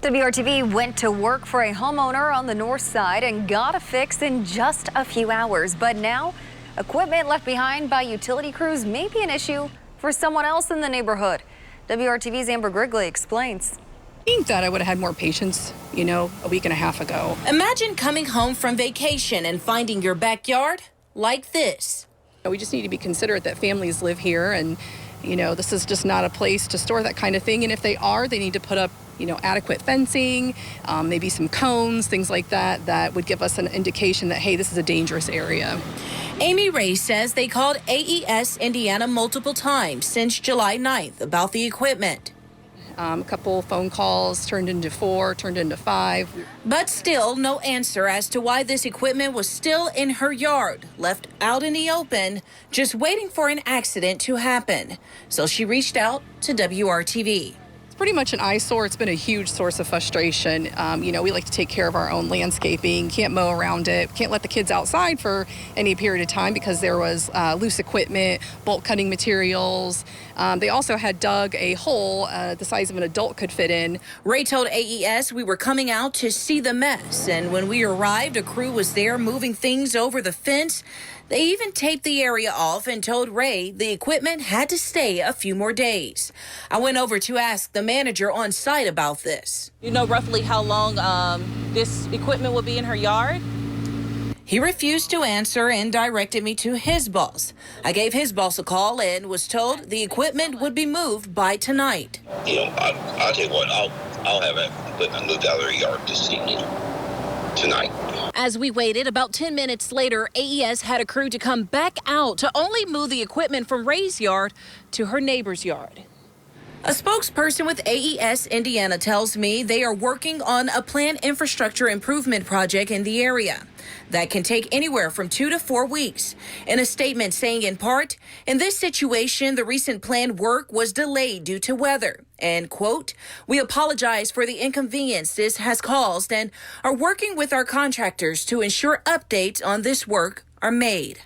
WRTV went to work for a homeowner on the north side and got a fix in just a few hours. But now, equipment left behind by utility crews may be an issue for someone else in the neighborhood. WRTV's Amber Grigley explains. I think that I would have had more patience, a week and a half ago. Imagine coming home from vacation and finding your backyard like this. We just need to be considerate that families live here, and this is just not a place to store that kind of thing. And if they are, they need to put up adequate fencing, maybe some cones, things like that, that would give us an indication that, hey, this is a dangerous area. Amy Ray says they called AES Indiana multiple times since July 9th about the equipment. A couple phone calls turned into 4, turned into 5. But still no answer as to why this equipment was still in her yard, left out in the open, just waiting for an accident to happen. So she reached out to WRTV. Pretty much an eyesore. It's been a huge source of frustration. We like to take care of our own landscaping, can't mow around it, can't let the kids outside for any period of time because there was loose equipment, bolt cutting materials. They also had dug a hole the size of an adult could fit in. Ray told AES we were coming out to see the mess, and when we arrived, a crew was there moving things over the fence. They even taped the area off and told Ray the equipment had to stay a few more days. I went over to ask the manager on site about this. You know roughly how long this equipment will be in her yard? He refused to answer and directed me to his boss. I gave his boss a call and was told the equipment would be moved by tonight. I'll tell you what, I'll have equipment moved out of their yard this evening, tonight. As we waited, about 10 minutes later, AES had a crew to come back out to only move the equipment from Ray's yard to her neighbor's yard. A spokesperson with AES Indiana tells me they are working on a planned infrastructure improvement project in the area that can take anywhere from 2 to 4 weeks. In a statement saying in part, in this situation, the recent planned work was delayed due to weather. And, quote, we apologize for the inconvenience this has caused and are working with our contractors to ensure updates on this work are made.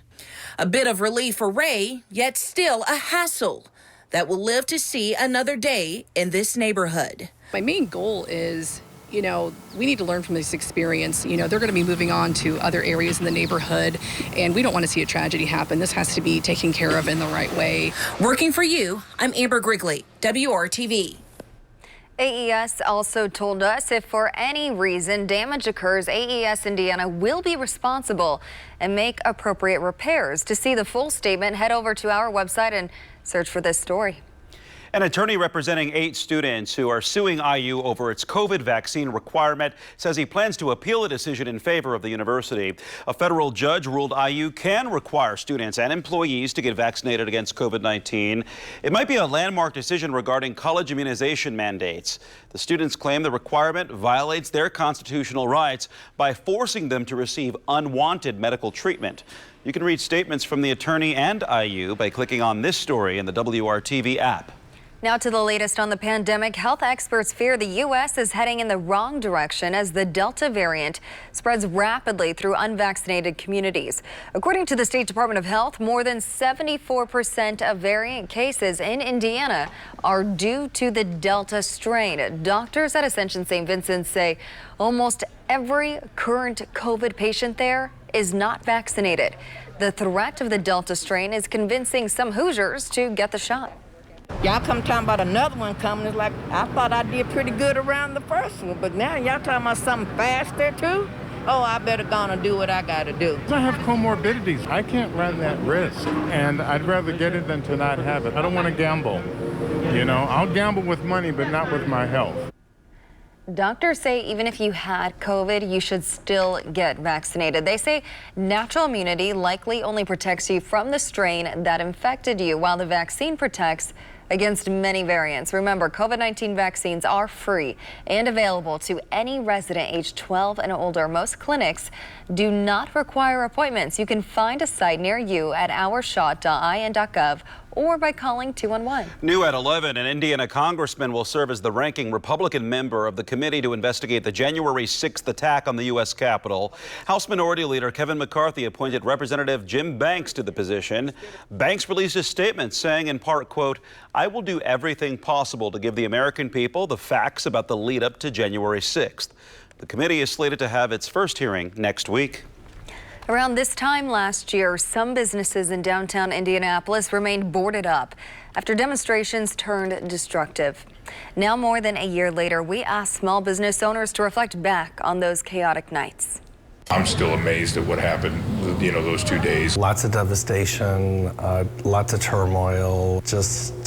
A bit of relief for Ray, yet still a hassle that will live to see another day in this neighborhood. My main goal is, we need to learn from this experience. They're going to be moving on to other areas in the neighborhood, and we don't want to see a tragedy happen. This has to be taken care of in the right way. Working for you, I'm Amber Grigley, WRTV. AES also told us if for any reason damage occurs, AES Indiana will be responsible and make appropriate repairs. To see the full statement, head over to our website and search for this story. An attorney representing 8 students who are suing IU over its COVID vaccine requirement says he plans to appeal a decision in favor of the university. A federal judge ruled IU can require students and employees to get vaccinated against COVID-19. It might be a landmark decision regarding college immunization mandates. The students claim the requirement violates their constitutional rights by forcing them to receive unwanted medical treatment. You can read statements from the attorney and IU by clicking on this story in the WRTV app. Now to the latest on the pandemic. Health experts fear the U.S. is heading in the wrong direction as the Delta variant spreads rapidly through unvaccinated communities. According to the State Department of Health, more than 74% of variant cases in Indiana are due to the Delta strain. Doctors at Ascension St. Vincent say almost every current COVID patient there is not vaccinated. The threat of the Delta strain is convincing some Hoosiers to get the shot. Y'all come talking about another one coming. It's like, I thought I did pretty good around the first one, but now y'all talking about something faster too? Oh, I better go and do what I gotta do. I have comorbidities. I can't run that risk, and I'd rather get it than to not have it. I don't want to gamble. I'll gamble with money, but not with my health. Doctors say even if you had COVID, you should still get vaccinated. They say natural immunity likely only protects you from the strain that infected you, while the vaccine protects against many variants. Remember, COVID-19 vaccines are free and available to any resident aged 12 and older. Most clinics do not require appointments. You can find a site near you at ourshot.in.gov or by calling 211. New at 11, an Indiana congressman will serve as the ranking Republican member of the committee to investigate the January 6th attack on the U.S. Capitol. House Minority Leader Kevin McCarthy appointed Representative Jim Banks to the position. Banks released a statement saying in part, quote, "I will do everything possible to give the American people the facts about the lead up to January 6th. The committee is slated to have its first hearing next week. Around this time last year, some businesses in downtown Indianapolis remained boarded up after demonstrations turned destructive. Now, more than a year later, we asked small business owners to reflect back on those chaotic nights. I'm still amazed at what happened, those 2 days. Lots of devastation, lots of turmoil, just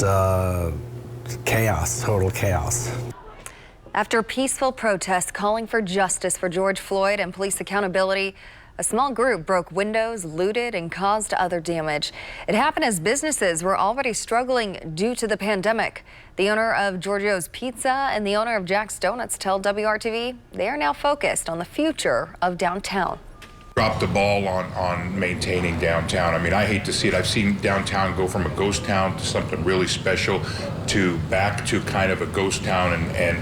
chaos, total chaos. After peaceful protests calling for justice for George Floyd and police accountability, a small group broke windows, looted, and caused other damage. It happened as businesses were already struggling due to the pandemic. The owner of Giorgio's Pizza and the owner of Jack's Donuts tell WRTV they are now focused on the future of downtown. Dropped the ball on maintaining downtown. I mean, I hate to see it. I've seen downtown go from a ghost town to something really special to back to kind of a ghost town, and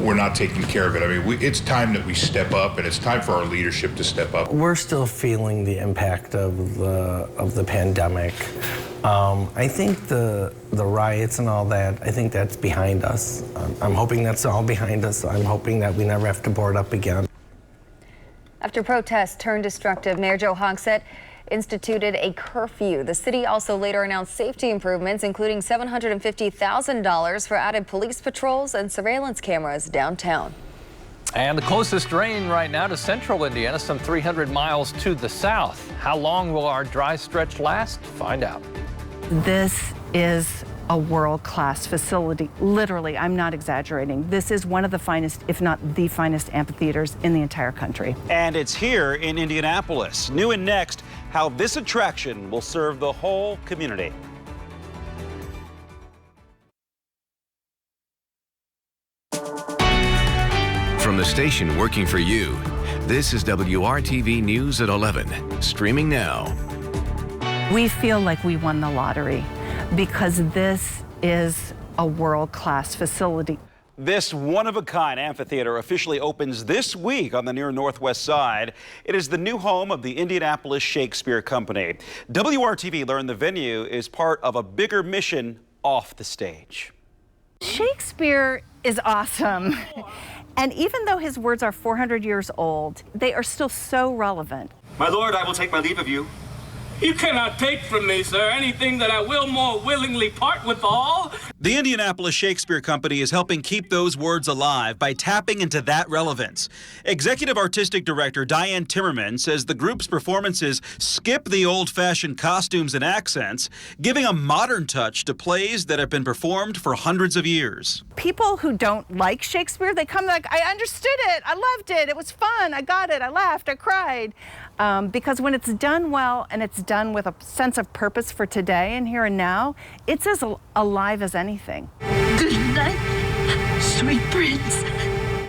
we're not taking care of it. I mean, it's time that we step up, and it's time for our leadership to step up. We're still feeling the impact of the pandemic. I think the riots and all that, I think that's behind us. I'm hoping that's all behind us. I'm hoping that we never have to board up again. After protests turned destructive, Mayor Joe Hogsett instituted a curfew. The city also later announced safety improvements, including $750,000 for added police patrols and surveillance cameras downtown. And the closest drain right now to central Indiana, some 300 miles to the south. How long will our dry stretch last? Find out. This is a world-class facility. Literally, I'm not exaggerating. This is one of the finest, if not the finest, amphitheaters in the entire country. And it's here in Indianapolis. New and next, how this attraction will serve the whole community. From the station working for you, this is WRTV News at 11, streaming now. We feel like we won the lottery because this is a world-class facility. This one-of-a-kind amphitheater officially opens this week on the near northwest side. It is the new home of the Indianapolis Shakespeare Company. WRTV learned the venue is part of a bigger mission off the stage. Shakespeare is awesome. And even though his words are 400 years old, they are still so relevant. My lord, I will take my leave of you. You cannot take from me, sir, anything that I will more willingly part withal. The Indianapolis Shakespeare Company is helping keep those words alive by tapping into that relevance. Executive Artistic Director Diane Timmerman says the group's performances skip the old-fashioned costumes and accents, giving a modern touch to plays that have been performed for hundreds of years. People who don't like Shakespeare, they come like, I understood it, I loved it, it was fun, I got it, I laughed, I cried. Because when it's done well and it's done with a sense of purpose for today and here and now, it's as alive as anything. Good night, sweet prince.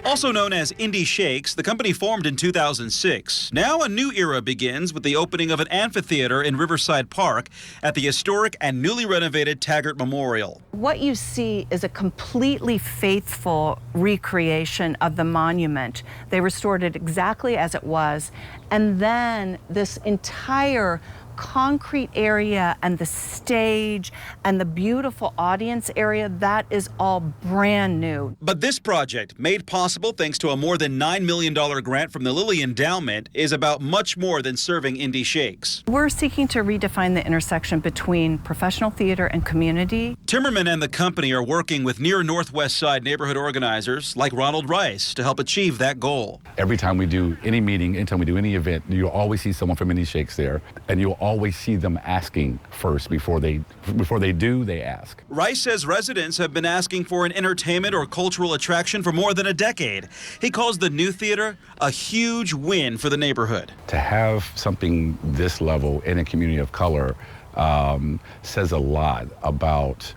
Also known as Indy Shakes, the company formed in 2006. Now a new era begins with the opening of an amphitheater in Riverside Park at the historic and newly renovated Taggart Memorial. What you see is a completely faithful recreation of the monument. They restored it exactly as it was, and then this entire concrete area and the stage and the beautiful audience area, that is all brand new. But this project, made possible thanks to a more than $9 million grant from the Lilly Endowment, is about much more than serving Indy Shakes. We're seeking to redefine the intersection between professional theater and community. Timmerman and the company are working with near Northwest Side neighborhood organizers like Ronald Rice to help achieve that goal. Every time we do any meeting, anytime we do any event, you'll always see someone from Indy Shakes there, and you'll always see them asking first before they do, they ask. Rice says residents have been asking for an entertainment or cultural attraction for more than a decade. He calls the new theater a huge win for the neighborhood. To have something this level in a community of color says a lot about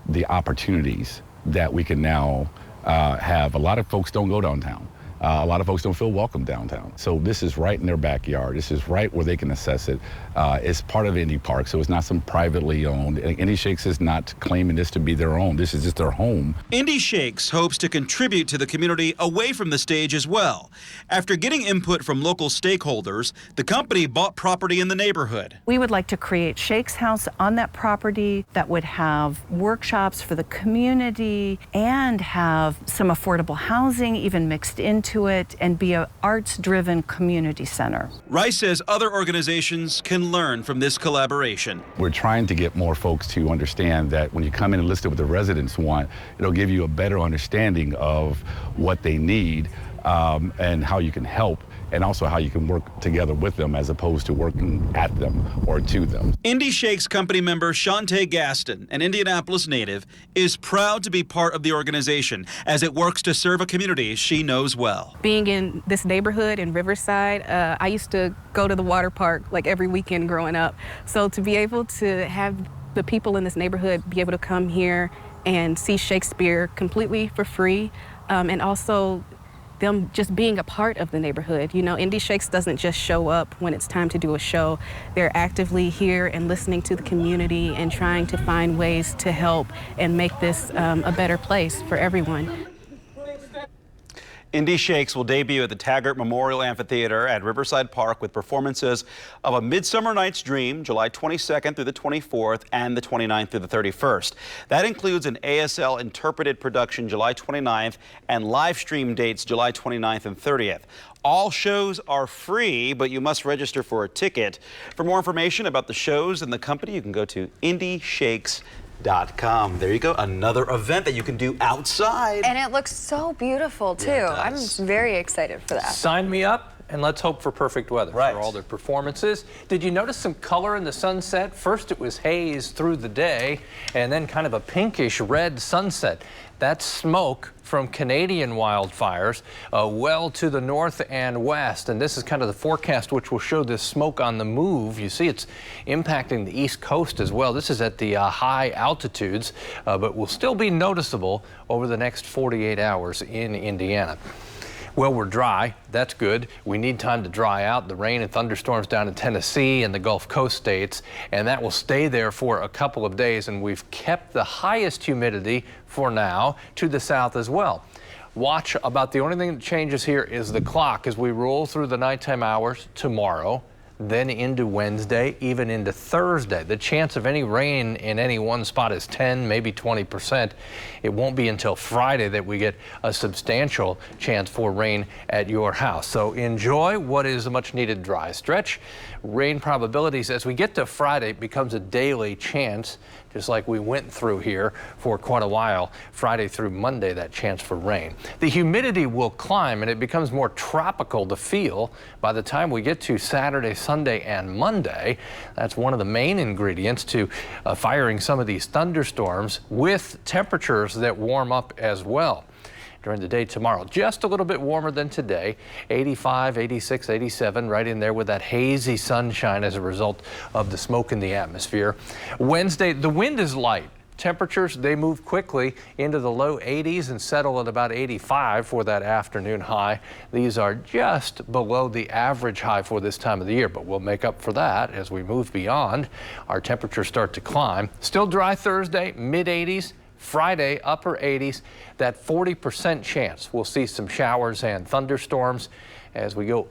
the opportunities that we can now have. A lot of folks don't go downtown. A lot of folks don't feel welcome downtown. So this is right in their backyard. This is right where they can assess it. It's part of Indy Park, so it's not some privately owned. Indy Shakes is not claiming this to be their own. This is just their home. Indy Shakes hopes to contribute to the community away from the stage as well. After getting input from local stakeholders, the company bought property in the neighborhood. We would like to create Shakes House on that property that would have workshops for the community and have some affordable housing even mixed into it and be an arts-driven community center. Rice says other organizations can learn from this collaboration. We're trying to get more folks to understand that when you come in and listen to what the residents want, it'll give you a better understanding of what they need and how you can help, and also how you can work together with them as opposed to working at them or to them. Indy Shakes company member Shantae Gaston, an Indianapolis native, is proud to be part of the organization as it works to serve a community she knows well. Being in this neighborhood in Riverside, I used to go to the water park like every weekend growing up. So to be able to have the people in this neighborhood be able to come here and see Shakespeare completely for free, and also them just being a part of the neighborhood. You know, Indy Shakes doesn't just show up when it's time to do a show. They're actively here and listening to the community and trying to find ways to help and make this a better place for everyone. Indy Shakes will debut at the Taggart Memorial Amphitheater at Riverside Park with performances of A Midsummer Night's Dream, July 22nd through the 24th and the 29th through the 31st. That includes an ASL interpreted production July 29th and live stream dates July 29th and 30th. All shows are free, but you must register for a ticket. For more information about the shows and the company, you can go to IndyShakes.com. There you go, another event that you can do outside. And it looks so beautiful too. Yeah, I'm very excited for that. Sign me up, and let's hope for perfect weather for all their performances. Did you notice some color in the sunset? First it was haze through the day, and then kind of a pinkish red sunset. That's smoke from Canadian wildfires well to the north and west. And this is kind of the forecast which will show this smoke on the move. You see it's impacting the East Coast as well. This is at the high altitudes, but will still be noticeable over the next 48 hours in Indiana. Well, we're dry. That's good. We need time to dry out. The rain and thunderstorms down in Tennessee and the Gulf Coast states, and that will stay there for a couple of days. And we've kept the highest humidity for now to the south as well. Watch, about the only thing that changes here is the clock as we roll through the nighttime hours tomorrow, then into Wednesday, even into Thursday. The chance of any rain in any one spot is 10, maybe 20%. It won't be until Friday that we get a substantial chance for rain at your house. So enjoy what is a much needed dry stretch. Rain probabilities as we get to Friday becomes a daily chance, just like we went through here for quite a while. Friday through Monday, that chance for rain. The humidity will climb and it becomes more tropical to feel by the time we get to Saturday, Sunday, and Monday. That's one of the main ingredients to firing some of these thunderstorms, with temperatures that warm up as well. During the day tomorrow, just a little bit warmer than today, 85, 86, 87, right in there with that hazy sunshine as a result of the smoke in the atmosphere. Wednesday, the wind is light. Temperatures, they move quickly into the low 80s and settle at about 85 for that afternoon high. These are just below the average high for this time of the year, but we'll make up for that as we move beyond. Our temperatures start to climb. Still dry Thursday, mid 80s. Friday, upper 80s, that 40% chance we'll see some showers and thunderstorms as we go